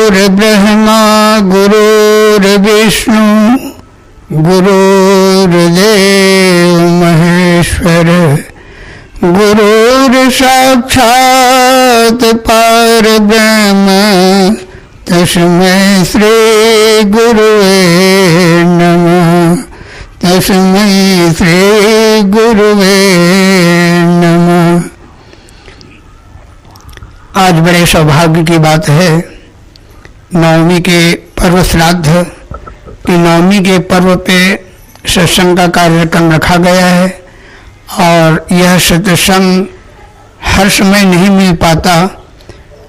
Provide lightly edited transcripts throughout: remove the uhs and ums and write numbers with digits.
गुरुर्ब्रह्मा गुरुर्विष्णु गुरुर्देव महेश्वर गुरुर्साक्षात् परब्रह्म तस्मै श्री गुरुवे नमः। तस्मै श्री गुरुवे नमः। आज बड़े सौभाग्य की बात है, नवमी के पर्व श्राद्ध की नवमी के पर्व पे सत्संग का कार्यक्रम रखा गया है और यह सत्संग हर समय नहीं मिल पाता।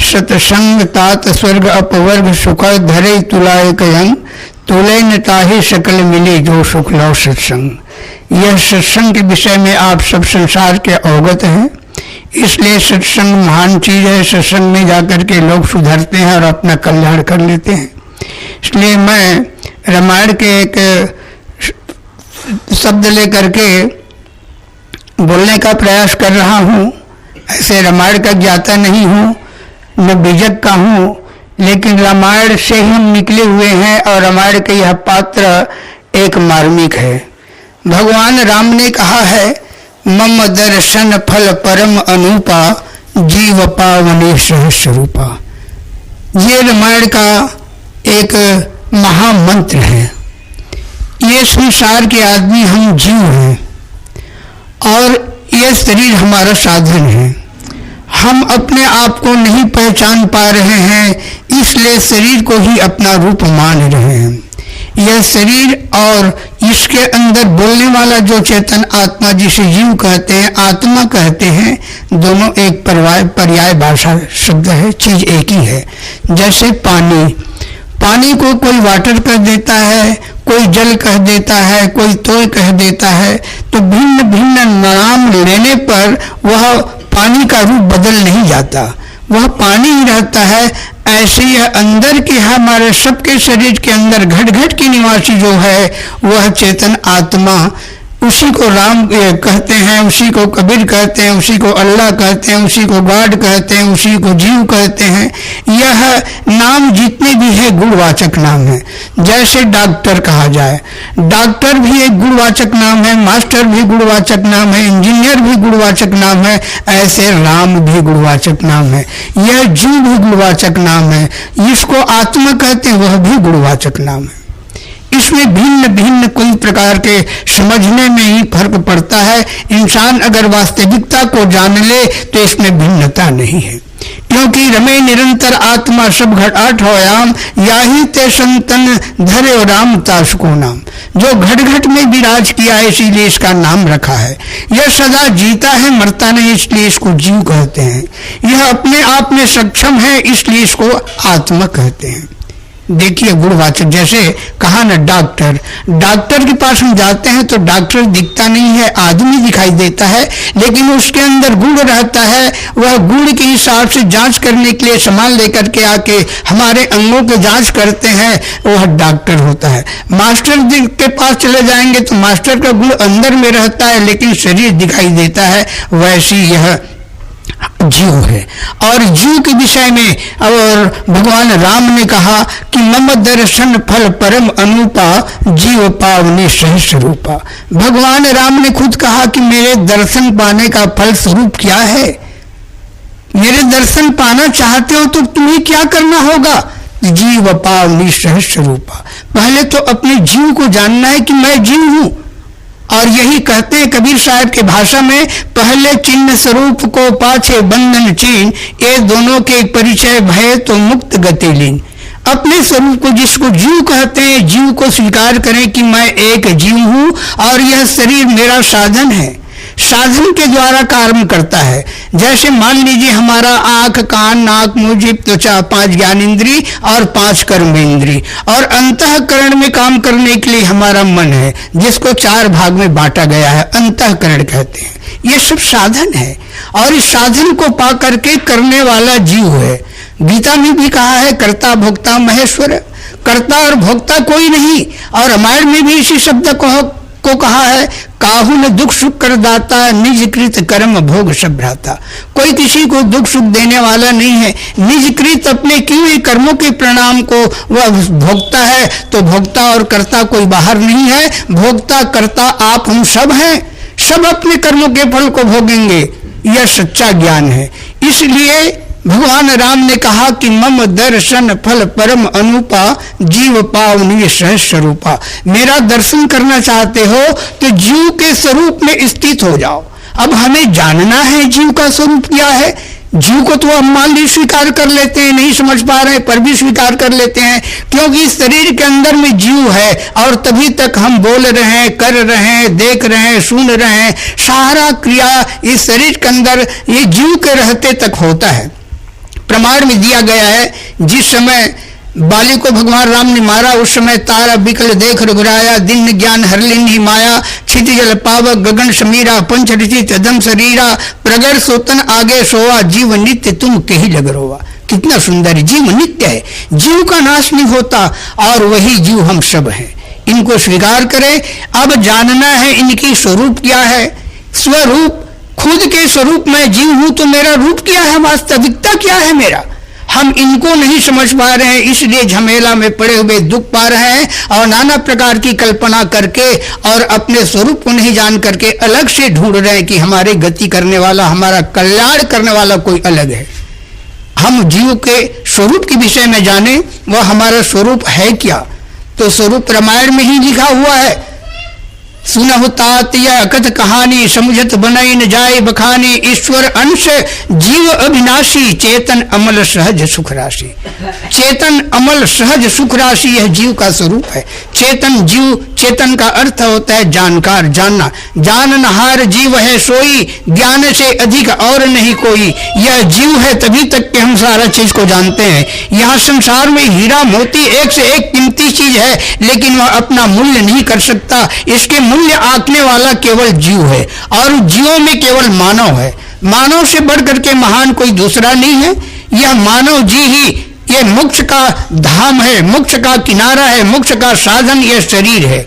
सत्संग तात स्वर्ग अपवर्ग सुख धरे तुलाए कयंग तुले न ताहि सकल मिले जो सुख लो सत्संग। यह सत्संग के विषय में आप सब संसार के अवगत हैं, इसलिए सत्संग महान चीज है। सत्संग में जाकर के लोग सुधरते हैं और अपना कल्याण कर लेते हैं। इसलिए मैं रामायण के एक शब्द लेकर के बोलने का प्रयास कर रहा हूँ। ऐसे रामायण का ज्ञाता नहीं हूँ, न बीजक का हूँ, लेकिन रामायण से ही हम निकले हुए हैं और रामायण का यह पात्र एक मार्मिक है। भगवान राम ने कहा है, मम दर्शन फल परम अनूपा जीव पावने सहस्रूपा। ये रामायण का एक महामंत्र है। ये संसार के आदमी हम जीव हैं और ये शरीर हमारा साधन है। हम अपने आप को नहीं पहचान पा रहे हैं, इसलिए शरीर को ही अपना रूप मान रहे हैं। यह शरीर और इसके अंदर बोलने वाला जो चेतन आत्मा, जिसे जीव कहते हैं, आत्मा कहते हैं, दोनों एक पर्याय भाषा शब्द है, चीज एक ही है। जैसे पानी को कोई वाटर कह देता है, कोई जल कह देता है, कोई तोय कह देता है, तो भिन्न भिन्न नाम लेने पर वह पानी का रूप बदल नहीं जाता, वह पानी ही रहता है। ऐसे ही अंदर के हमारे सबके शरीर के अंदर घट घट की निवासी जो है वह चेतन आत्मा, उसी को राम कहते हैं, उसी को कबीर कहते हैं, उसी को अल्लाह कहते हैं, उसी को गॉड कहते हैं, उसी को जीव कहते हैं। यह नाम जितने भी है गुणवाचक नाम है। जैसे डॉक्टर कहा जाए, डॉक्टर भी एक गुणवाचक नाम है, मास्टर भी गुणवाचक नाम है, इंजीनियर भी गुणवाचक नाम है, ऐसे राम भी गुणवाचक नाम है। यह जीव भी गुणवाचक नाम है, इसको आत्मा कहते हैं, वह भी गुणवाचक नाम है। इसमें भिन्न भिन्न कई प्रकार के समझने में ही फर्क पड़ता है। इंसान अगर वास्तविकता को जान ले तो इसमें भिन्नता नहीं है, क्योंकि रमे निरंतर आत्मा सब घट आठ होयाम याही ते संतन धरे राम तास को नाम। जो घट घट में विराज किया है इसीलिए इसका नाम रखा है। यह सदा जीता है, मरता नहीं, इसलिए इसको जीव कहते हैं। यह अपने आप में सक्षम है, इसलिए इसको आत्मा कहते हैं। देखिए गुणवाचक, जैसे कहा ना डॉक्टर के पास हम जाते हैं तो डॉक्टर दिखता नहीं है, आदमी दिखाई देता है, लेकिन उसके अंदर गुण रहता है। वह गुण के हिसाब से जांच करने के लिए सामान लेकर के आके हमारे अंगों की जांच करते हैं, वह डॉक्टर होता है। मास्टर के पास चले जाएंगे तो मास्टर का गुण अंदर में रहता है, लेकिन शरीर दिखाई देता है। वैसी यह जीव है। और जीव के विषय में और भगवान राम ने कहा कि मम दर्शन फल परम अनूपा जीव पावने सहस्रूपा। भगवान राम ने खुद कहा कि मेरे दर्शन पाने का फल स्वरूप क्या है। मेरे दर्शन पाना चाहते हो तो तुम्हें क्या करना होगा? जीव पावने सहस्रूपा। पहले तो अपने जीव को जानना है कि मैं जीव हूं। और यही कहते हैं कबीर साहब के भाषा में, पहले चिन्ह स्वरूप को पाछे बंधन चीन, ये दोनों के परिचय भय तो मुक्त गति लीन। अपने स्वरूप को, जिसको जीव कहते हैं, जीव को स्वीकार करें कि मैं एक जीव हूं और यह शरीर मेरा साधन है। साधन के द्वारा कार्य करता है। जैसे मान लीजिए हमारा आंख, कान, नाक, मुंह, जीभ, त्वचा, 5 ज्ञानेंद्री और 5 कर्मेंद्री, और अंतःकरण में काम करने के लिए हमारा मन है, जिसको 4 भाग में बांटा गया है, अंतःकरण कहते हैं। ये सब साधन है और इस साधन को पा करके करने वाला जीव है। गीता में भी कहा है कर्ता भोक्ता महेश्वर। कर्ता और भोक्ता कोई नहीं, और रामायण में भी इसी शब्द को को कहा है, काहू न दुख सुख कर दाता, निज कृत कर्म भोग सब भ्राता। कोई किसी को दुख सुख देने वाला नहीं है, निज कृत अपने किए हुए कर्मों के परिणाम को वह भोगता है। तो भोक्ता और कर्ता कोई बाहर नहीं है, भोक्ता कर्ता आप हम सब हैं, सब अपने कर्मों के फल को भोगेंगे। यह सच्चा ज्ञान है। इसलिए भगवान राम ने कहा कि मम दर्शन फल परम अनुपा, जीव पावनी सहज स्वरूपा। मेरा दर्शन करना चाहते हो तो जीव के स्वरूप में स्थित हो जाओ। अब हमें जानना है जीव का स्वरूप क्या है। जीव को तो हम मान ली स्वीकार कर लेते हैं, नहीं समझ पा रहे पर भी स्वीकार कर लेते हैं, क्योंकि इस शरीर के अंदर में जीव है और तभी तक हम बोल रहे हैं, कर रहे हैं, देख रहे हैं, सुन रहे हैं। सारा क्रिया इस शरीर के अंदर ये जीव के रहते तक होता है। प्रमाण में दिया गया है, जिस समय बाली को भगवान राम ने मारा उस समय तारा बिकल देख रघुराया, दिन ज्ञान हरलिन ही माया, क्षिति जल पावक गगन समीरा, पंच ऋषि तदम शरीरा, प्रगर सोतन आगे सोवा, जीव नित्य तुम कही लग रोवा। कितना सुंदर है, जीव नित्य है, जीव का नाश नहीं होता और वही जीव हम सब हैं। इनको स्वीकार करें। अब जानना है इनकी स्वरूप क्या है। स्वरूप, खुद के स्वरूप में जीव हूं तो मेरा रूप क्या है, वास्तविकता क्या है मेरा, हम इनको नहीं समझ पा रहे हैं। इसलिए झमेला में पड़े हुए दुख पा रहे हैं और नाना प्रकार की कल्पना करके और अपने स्वरूप को नहीं जान करके अलग से ढूंढ रहे हैं कि हमारी गति करने वाला, हमारा कल्याण करने वाला कोई अलग है। हम जीव के स्वरूप के विषय में जाने, वह हमारा स्वरूप है क्या। तो स्वरूप रामायण में ही लिखा हुआ है। सुनहु तात यह अकथ कहानी, समुझत बनाई न जाए बखानी, ईश्वर अंश जीव अविनाशी, चेतन अमल सहज सुख राशि। चेतन अमल सहज सुख राशि यह जीव का स्वरूप है। चेतन जीव, चेतन का अर्थ होता है जानकार, जानना। जाननहार जीव है सोई, ज्ञान से अधिक और नहीं कोई। यह जीव है तभी तक कि हम सारा चीज को जानते हैं। यहाँ संसार में हीरा मोती एक से एक कीमती चीज है, लेकिन वह अपना मूल्य नहीं कर सकता। इसके मूल्य आंकने वाला केवल जीव है और जीवों में केवल मानव है। मानव से बढ़कर के महान कोई दूसरा नहीं है। यह मानव जी ही ये मोक्ष का धाम है, मोक्ष का किनारा है, मोक्ष का साधन यह शरीर है।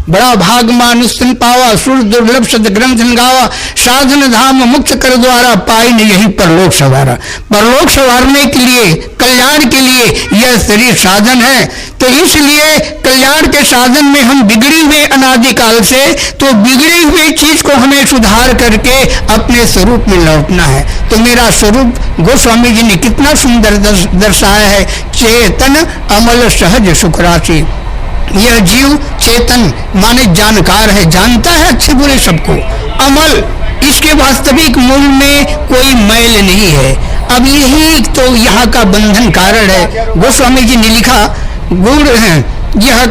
बड़ा भाग मानुष पावा, सुर दुर्लभ सद ग्रंथ गावा, साधन धाम मुक्त कर द्वारा, पाई ने यही परलोक सवारा। परलोक सवारने के लिए, कल्याण के लिए यह शरीर साधन है। तो इसलिए कल्याण के साधन में हम बिगड़ी हुए अनादिकाल से, तो बिगड़ी हुई चीज को हमें सुधार करके अपने स्वरूप में लौटना है। तो मेरा स्वरूप गोस्वामी जी ने कितना सुंदर दर्शाया है। चेतन अमल सहज सुख राशि। यह जीव चेतन माने जानकार है, जानता है अच्छे बुरे सबको। अमल, इसके वास्तविक मूल में कोई मैल नहीं है। अब यही तो यहाँ का बंधन कारण है। गोस्वामी जी ने लिखा, गुण है यह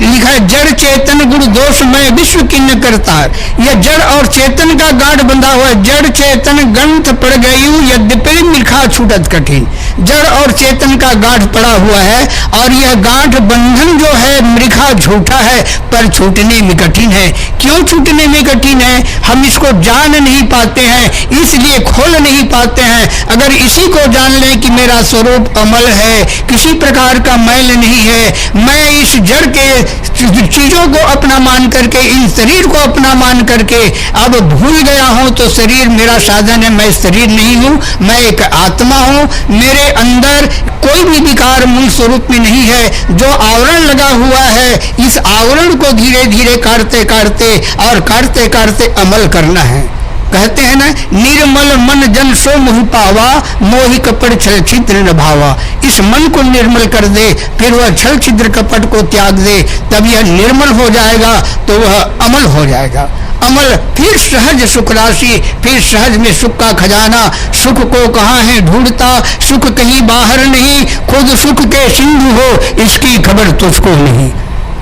लिखा है, जड़ चेतन गुण दोष में विश्व की न करतार। यह जड़ और चेतन का गांठ बंधा हुआ है। जड़ चेतन गंथ पड़ गई, यद्यपि मिलखा छूटत कठिन। जड़ और चेतन का गांठ पड़ा हुआ है और यह गांठ बंधन जो है मृखा झूठा है, पर छूटने में कठिन है। क्यों छूटने में कठिन है? हम इसको जान नहीं पाते हैं, इसलिए खोल नहीं पाते हैं। अगर इसी को जान लें कि मेरा स्वरूप अमल है, किसी प्रकार का मैल नहीं है, मैं इस जड़ के चीजों को अपना मान करके, इन शरीर को अपना मान करके अब भूल गया हूं, तो शरीर मेरा साधन है। मैं शरीर नहीं हूं, मैं एक आत्मा हूं। मेरे अंदर कोई भी विकार मूल स्वरूप में नहीं है। जो आवरण लगा हुआ है, इस आवरण को धीरे धीरे काटते काटते और काटते काटते अमल करना है। कहते हैं ना, निर्मल मन जन सो मोहि पावा, मोहि कपट छल छिद्र न भावा। इस मन को निर्मल कर दे, फिर वह छल छिद्र कपट को त्याग दे, तब यह निर्मल हो जाएगा, तो वह अमल हो जाएगा। अमल, फिर सहज सुख राशि, फिर सहज में सुख का खजाना। सुख को कहाँ है ढूंढता, सुख कहीं बाहर नहीं, खुद सुख के सिंधु हो, इसकी खबर तुझको नहीं।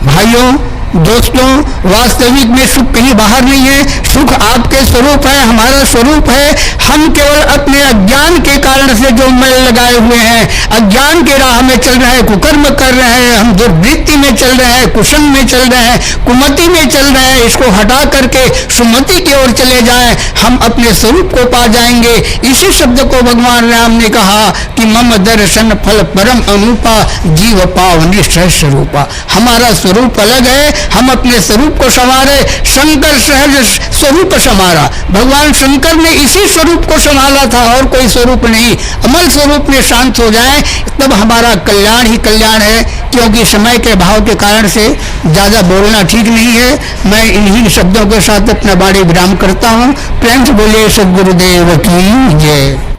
भाइयों दोस्तों, वास्तविक में सुख कहीं बाहर नहीं है, सुख आपके स्वरूप है, हमारा स्वरूप है। हम केवल अपने अज्ञान के कारण से जो मैल लगाए हुए हैं, अज्ञान के राह में चल रहे हैं, कुकर्म कर रहे हैं, हम दुर्वृत्ति में चल रहे हैं, कुसंग में चल रहे हैं, कुमति में चल रहे हैं, इसको हटा करके सुमति की ओर चले जाएं, हम अपने स्वरूप को पा जाएंगे। इसी शब्द को भगवान राम ने कहा कि मम दर्शन फल परम अनुपा, जीव पावनी सहज स्वरूपा। हमारा स्वरूप अलग है हम अपने स्वरूप को संवारे। शंकर सहज स्वरूप संवारा, भगवान शंकर ने इसी स्वरूप को संभाला था और कोई स्वरूप नहीं। अमल स्वरूप में शांत हो जाए तब हमारा कल्याण ही कल्याण है। क्योंकि समय के भाव के कारण से ज़्यादा बोलना ठीक नहीं है। मैं इन्हीं शब्दों के साथ अपना वाणी विराम करता हूँ। प्रेम से बोलिए सद्गुरुदेव की जय।